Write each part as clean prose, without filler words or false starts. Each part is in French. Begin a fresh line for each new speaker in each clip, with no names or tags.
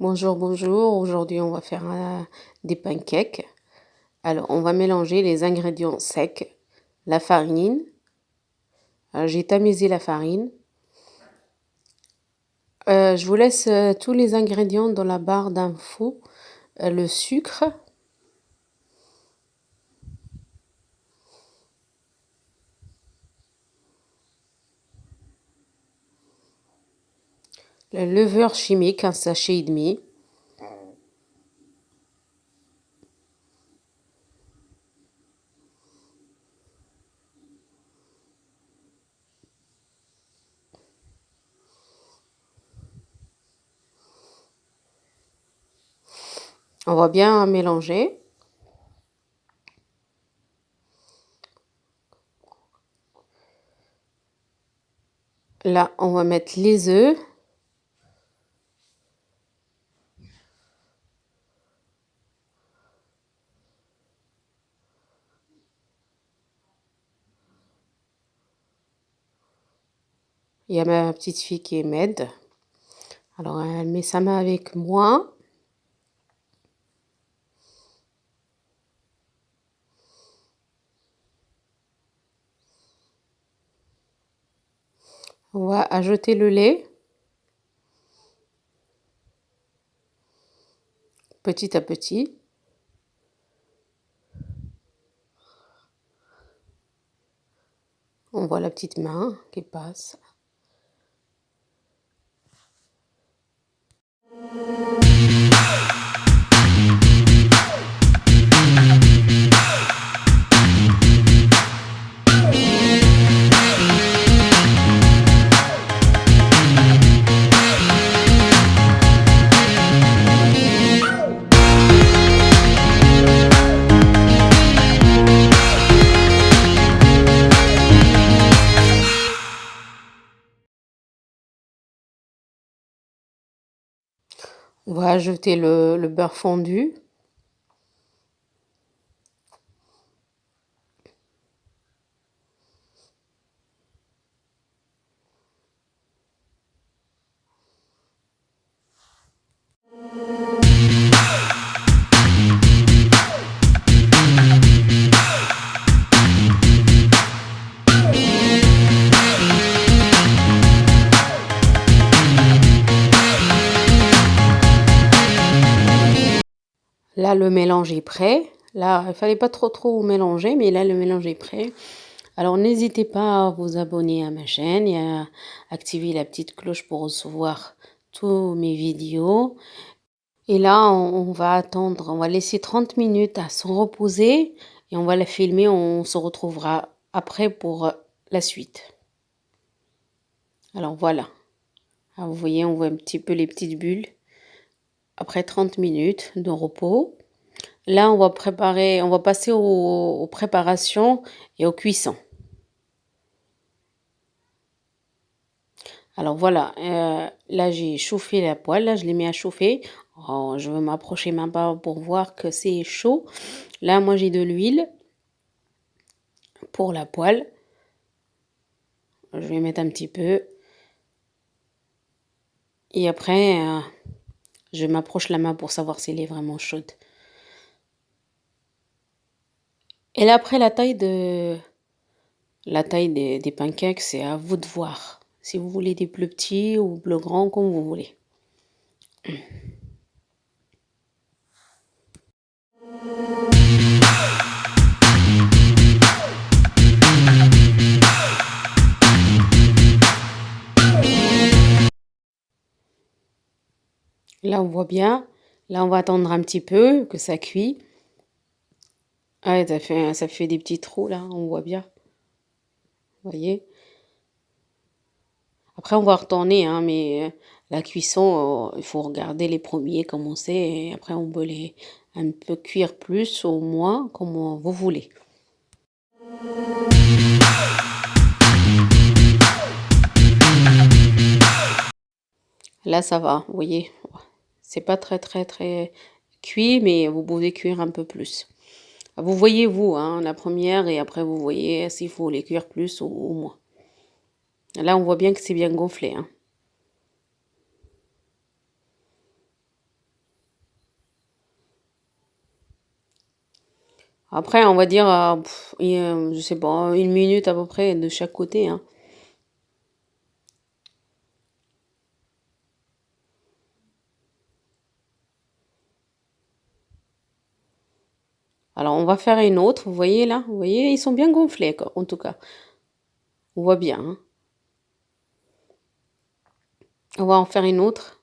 Bonjour, bonjour. Aujourd'hui, on va faire des pancakes. Alors, on va mélanger les ingrédients secs, la farine. J'ai tamisé la farine. Je vous laisse tous les ingrédients dans la barre d'infos. Le sucre, le levure chimique, un sachet et demi. On va bien mélanger. Là, on va mettre les œufs. Il y a ma petite fille qui m'aide. Alors, elle met sa main avec moi. On va ajouter le lait. Petit à petit. On voit la petite main qui passe. On va ajouter le beurre fondu. Là, le mélange est prêt. Là, il fallait pas trop mélanger, mais là, le mélange est prêt. Alors, n'hésitez pas à vous abonner à ma chaîne et à activer la petite cloche pour recevoir tous mes vidéos. Et là, on va attendre, on va laisser 30 minutes à se reposer et on va la filmer. On se retrouvera après pour la suite. Alors, voilà. Alors, vous voyez, on voit un petit peu les petites bulles. Après 30 minutes de repos. Là, on va passer aux préparations et aux cuissons. Alors voilà, là j'ai chauffé la poêle, là je l'ai mis à chauffer. Oh, je veux m'approcher même pas pour voir que c'est chaud. Là, moi j'ai de l'huile pour la poêle. Je vais mettre un petit peu. Et après, je m'approche la main pour savoir si elle est vraiment chaude. Et là, après, la taille des pancakes, c'est à vous de voir. Si vous voulez des plus petits ou plus grands, comme vous voulez. Là, on voit bien. Là, on va attendre un petit peu que ça cuit. Ah, ça fait des petits trous, là, on voit bien. Vous voyez? Après, on va retourner, hein, mais la cuisson, il faut regarder les premiers, commencer, et après, on peut les un peu cuire plus ou moins, comme vous voulez. Là, ça va, vous voyez? C'est pas très cuit, mais vous pouvez cuire un peu plus. Vous voyez, vous, hein, la première, et après, vous voyez s'il faut les cuire plus ou moins. Là, on voit bien que c'est bien gonflé, hein. Après, on va dire, je sais pas, 1 minute à peu près de chaque côté, hein. Alors, on va faire une autre, vous voyez là? Vous voyez, ils sont bien gonflés, en tout cas. On voit bien, hein. On va en faire une autre.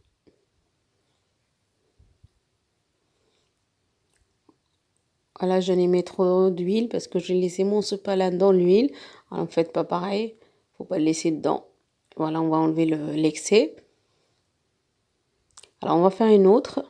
Voilà, je n'ai mis trop d'huile parce que j'ai laissé mon sopalin dans l'huile. Alors, faites pas pareil. Faut pas le laisser dedans. Voilà, on va enlever l'excès. Alors, on va faire une autre.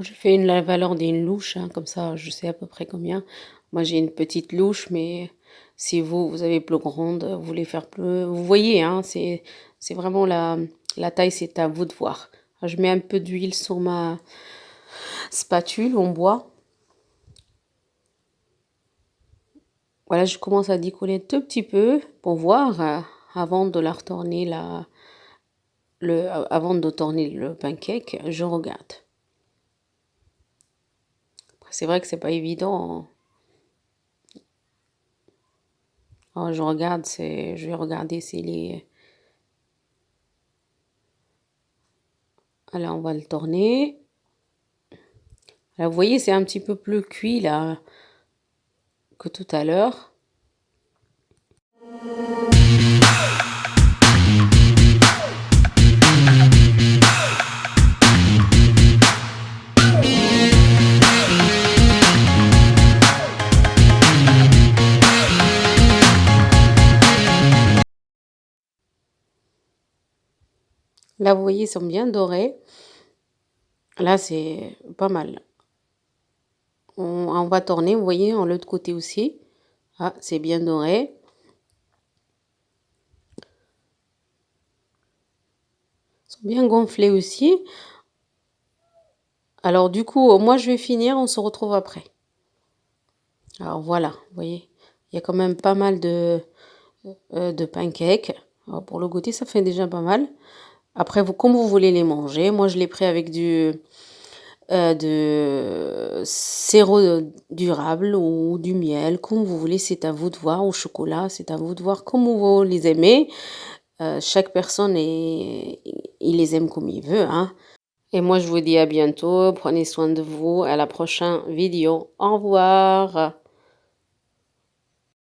Je fais la valeur d'une louche, hein, comme ça je sais à peu près combien. Moi j'ai une petite louche, mais si vous avez plus grande, vous voulez faire plus... Vous voyez, hein, c'est vraiment la taille, c'est à vous de voir. Je mets un peu d'huile sur ma spatule en bois. Voilà, je commence à décoller un tout petit peu pour voir avant de la retourner, avant de tourner le pancake, je regarde. C'est vrai que c'est pas évident. Oh, je vais regarder si les... Alors, on va le tourner. Là, vous voyez, c'est un petit peu plus cuit là que tout à l'heure. Là, vous voyez, ils sont bien dorés. Là, c'est pas mal. On va tourner, vous voyez, en l'autre côté aussi. Ah, c'est bien doré. Ils sont bien gonflés aussi. Alors, du coup, moi, je vais finir. On se retrouve après. Alors, voilà, vous voyez. Il y a quand même pas mal de pancakes. Alors, pour le goûter, ça fait déjà pas mal. Après, vous, comme vous voulez les manger. Moi, je l'ai pris avec de sirop durable ou du miel, comme vous voulez, c'est à vous de voir, au chocolat, c'est à vous de voir comme vous les aimez. Chaque personne, il les aime comme il veut, hein. Et moi, je vous dis à bientôt, prenez soin de vous, à la prochaine vidéo. Au revoir.